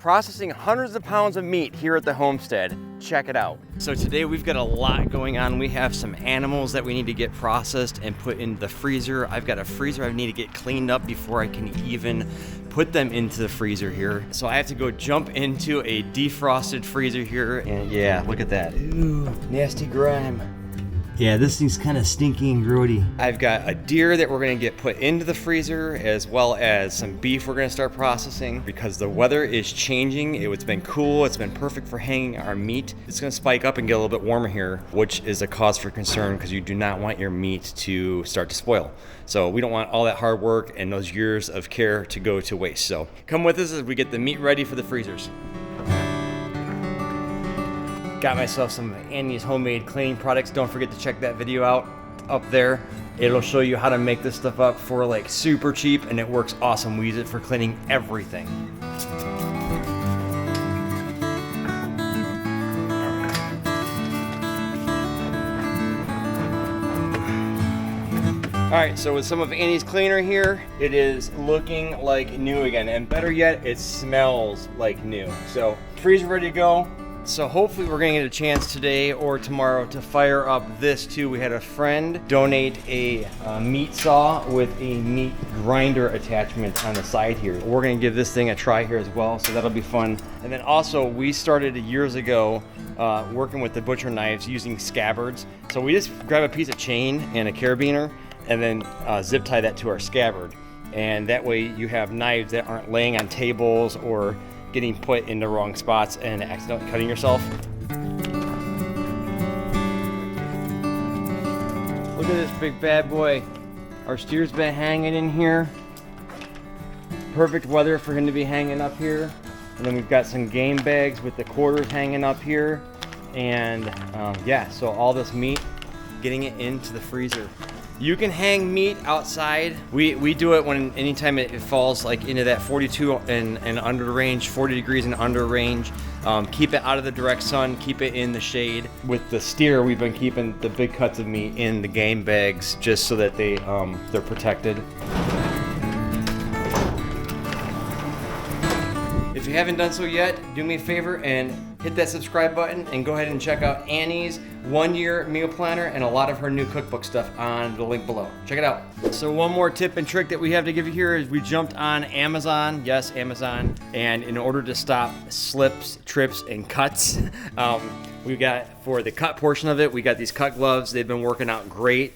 processing hundreds of pounds of meat here at the homestead. Check it out. So today we've got a lot going on. We have some animals that we need to get processed and put in the freezer. I've got a freezer I need to get cleaned up before I can even put them into the freezer here. So I have to go jump into a defrosted freezer here. And yeah, look at that. Ooh, nasty grime. Yeah, this thing's kind of stinky and grody. I've got a deer that we're gonna get put into the freezer, as well as some beef we're gonna start processing because the weather is changing. It's been cool, it's been perfect for hanging our meat. It's gonna spike up and get a little bit warmer here, which is a cause for concern because you do not want your meat to start to spoil. So we don't want all that hard work and those years of care to go to waste. So come with us as we get the meat ready for the freezers. Got myself some Annie's homemade cleaning products. Don't forget to check that video out up there. It'll show you how to make this stuff up for like super cheap, and it works awesome. We use it for cleaning everything. All right, so with some of Annie's cleaner here, it is looking like new again, and better yet, it smells like new. So freezer ready to go. So hopefully we're gonna get a chance today or tomorrow to fire up this too. We had a friend donate a meat saw with a meat grinder attachment on the side here. We're gonna give this thing a try here as well, so that'll be fun. And then also we started years ago working with the butcher knives using scabbards. So we just grab a piece of chain and a carabiner and then zip tie that to our scabbard. And that way you have knives that aren't laying on tables or getting put in the wrong spots and accidentally cutting yourself. Look at this big bad boy. Our steer's been hanging in here. Perfect weather for him to be hanging up here. And then we've got some game bags with the quarters hanging up here. And yeah, so all this meat, getting it into the freezer. You can hang meat outside. We do it when anytime it falls like into that 42 and under range, 40 degrees and under range. Keep it out of the direct sun, keep it in the shade. With the steer, we've been keeping the big cuts of meat in the game bags just so that they're protected. If you haven't done so yet, do me a favor and hit that subscribe button and go ahead and check out Annie's 1-year meal planner and a lot of her new cookbook stuff on the link below. Check it out. So one more tip and trick that we have to give you here is we jumped on Amazon, yes, Amazon, and in order to stop slips, trips, and cuts, we got, for the cut portion of it, we got these cut gloves. They've been working out great.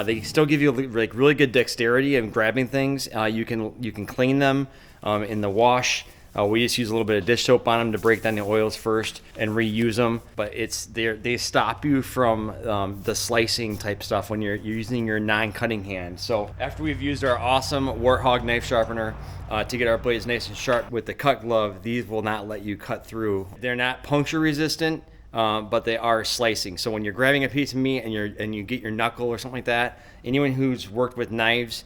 They still give you like really good dexterity in grabbing things. You can clean them in the wash. We just use a little bit of dish soap on them to break down the oils first and reuse them. But they stop you from the slicing type stuff when you're using your non-cutting hand. So after we've used our awesome Warthog knife sharpener to get our blades nice and sharp with the cut glove, these will not let you cut through. They're not puncture resistant, but they are slicing. So when you're grabbing a piece of meat and you get your knuckle or something like that, anyone who's worked with knives,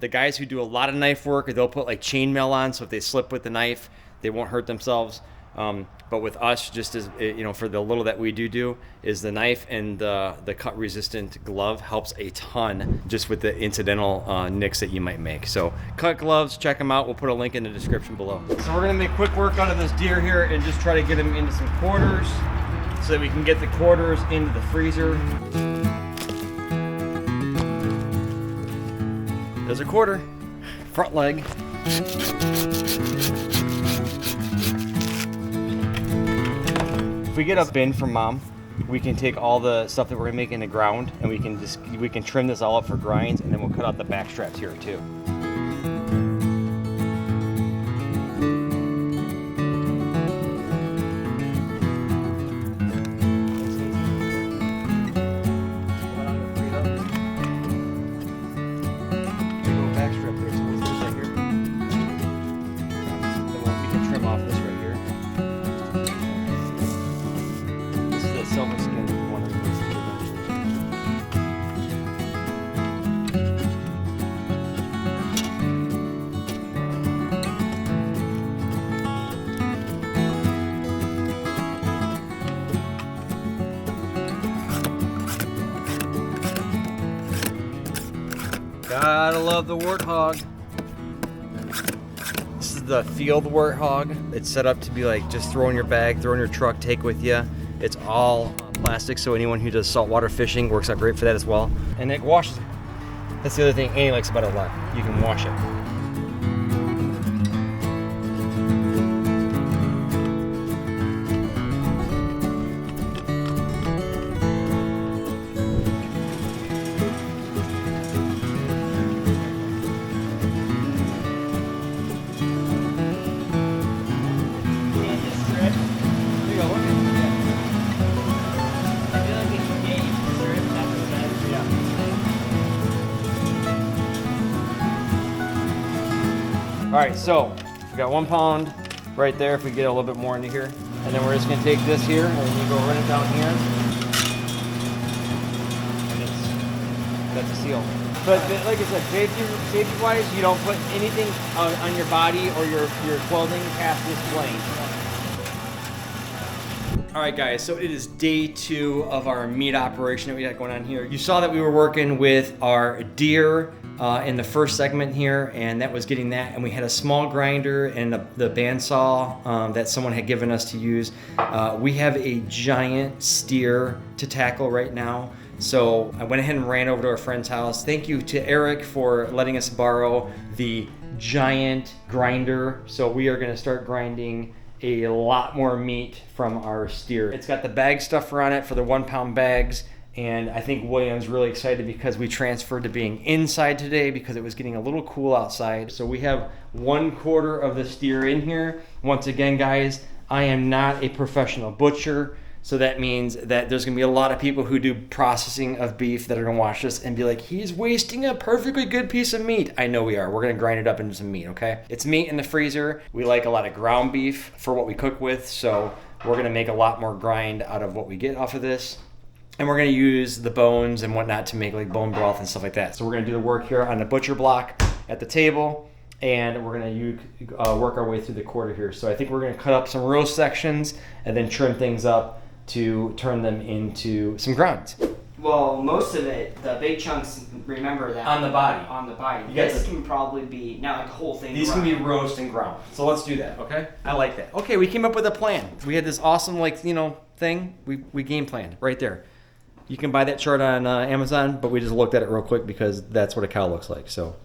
the guys who do a lot of knife work, they'll put like chainmail on, so if they slip with the knife, they won't hurt themselves. But with us, just as for the little that we do, is the knife and the cut resistant glove helps a ton just with the incidental nicks that you might make. So cut gloves, check them out. We'll put a link in the description below. So we're gonna make quick work out of this deer here and just try to get him into some quarters so that we can get the quarters into the freezer. There's a quarter, front leg. If we get a bin from Mom, we can take all the stuff that we're gonna make in the ground and we can trim this all up for grinds, and then we'll cut out the back straps here too. Gotta love the Warthog. This is the field warthog. It's set up to be like just throw in your bag, throw in your truck, take with you. It's all plastic, so anyone who does saltwater fishing works out great for that as well. And it washes it. That's the other thing Annie likes about it a lot. You can wash it. All right, so we got 1 pound right there if we get a little bit more into here. And then we're just gonna take this here and you go run it down here. And that's a seal. But like I said, safety wise, you don't put anything on your body or your clothing past this plane. All right, guys, so it is day 2 of our meat operation that we got going on here. You saw that we were working with our deer in the first segment here, and that was getting that. And we had a small grinder and the bandsaw that someone had given us to use. We have a giant steer to tackle right now. So I went ahead and ran over to our friend's house. Thank you to Eric for letting us borrow the giant grinder. So we are gonna start grinding a lot more meat from our steer. It's got the bag stuffer on it for the 1 pound bags. And I think William's really excited because we transferred to being inside today because it was getting a little cool outside. So we have 1/4 of the steer in here. Once again, guys, I am not a professional butcher. So that means that there's gonna be a lot of people who do processing of beef that are gonna watch this and be like, he's wasting a perfectly good piece of meat. I know we are. We're gonna grind it up into some meat, okay? It's meat in the freezer. We like a lot of ground beef for what we cook with. So we're gonna make a lot more grind out of what we get off of this. And we're gonna use the bones and whatnot to make like bone broth and stuff like that. So we're gonna do the work here on the butcher block at the table, and we're gonna work our way through the quarter here. So I think we're gonna cut up some roast sections and then trim things up to turn them into some grinds. Well, most of it, the big chunks, remember that. On the body. On the body. Yes. This can probably be, not like the whole thing. These can be roast and ground. So let's do that, okay? I like that. Okay, we came up with a plan. We had this awesome, thing. We game planned right there. You can buy that chart on Amazon, but we just looked at it real quick because that's what a cow looks like, so.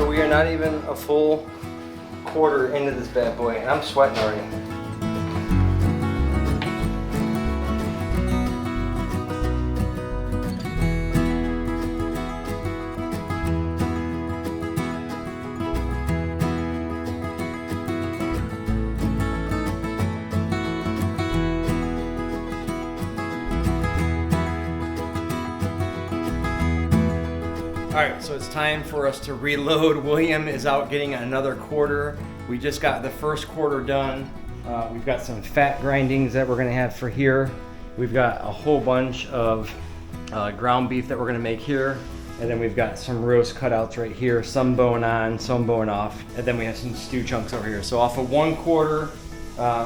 We are not even a full quarter into this bad boy, and I'm sweating already. All right, so it's time for us to reload. William is out getting another quarter. We just got the first quarter done. We've got some fat grindings that we're gonna have for here. We've got a whole bunch of ground beef that we're gonna make here. And then we've got some roast cutouts right here, some bone on, some bone off. And then we have some stew chunks over here. So off of 1/4,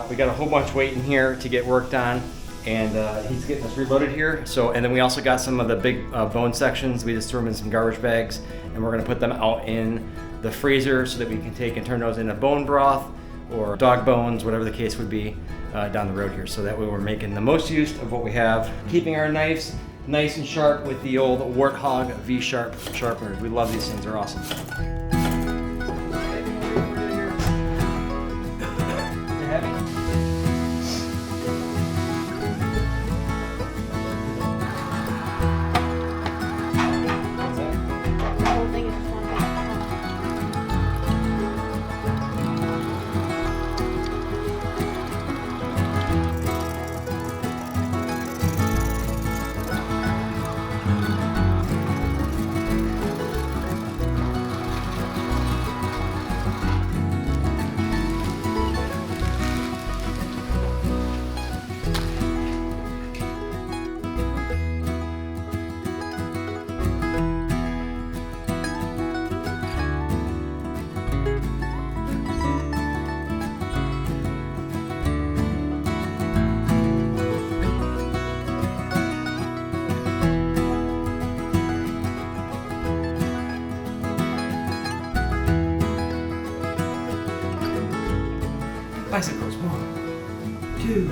we got a whole bunch waiting here to get worked on. And he's getting us reloaded here. So, and then we also got some of the big bone sections. We just threw them in some garbage bags, and we're gonna put them out in the freezer so that we can take and turn those into bone broth or dog bones, whatever the case would be, down the road here. So that way we're making the most use of what we have, keeping our knives nice and sharp with the old Warthog V-Sharp sharpeners. We love these things, they're awesome. 1, 2,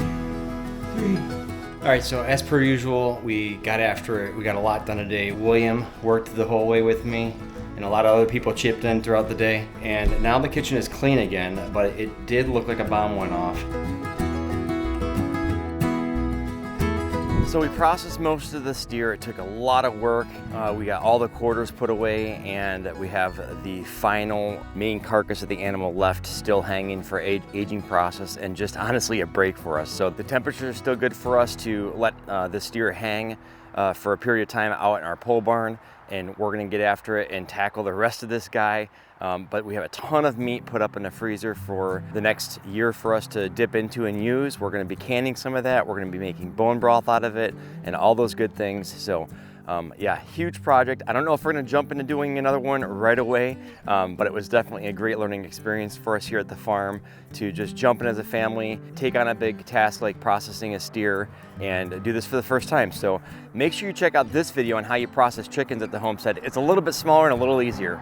3. All right, so as per usual, we got after it. We got a lot done today. William worked the whole way with me, and a lot of other people chipped in throughout the day. And now the kitchen is clean again, but it did look like a bomb went off. So we processed most of the steer. It took a lot of work. We got all the quarters put away, and we have the final main carcass of the animal left still hanging for aging process, and just honestly a break for us. So the temperature is still good for us to let the steer hang for a period of time out in our pole barn, and we're gonna get after it and tackle the rest of this guy. But we have a ton of meat put up in the freezer for the next year for us to dip into and use. We're gonna be canning some of that. We're gonna be making bone broth out of it and all those good things. So yeah, huge project. I don't know if we're gonna jump into doing another one right away, but it was definitely a great learning experience for us here at the farm to just jump in as a family, take on a big task like processing a steer, and do this for the first time. So make sure you check out this video on how you process chickens at the homestead. It's a little bit smaller and a little easier.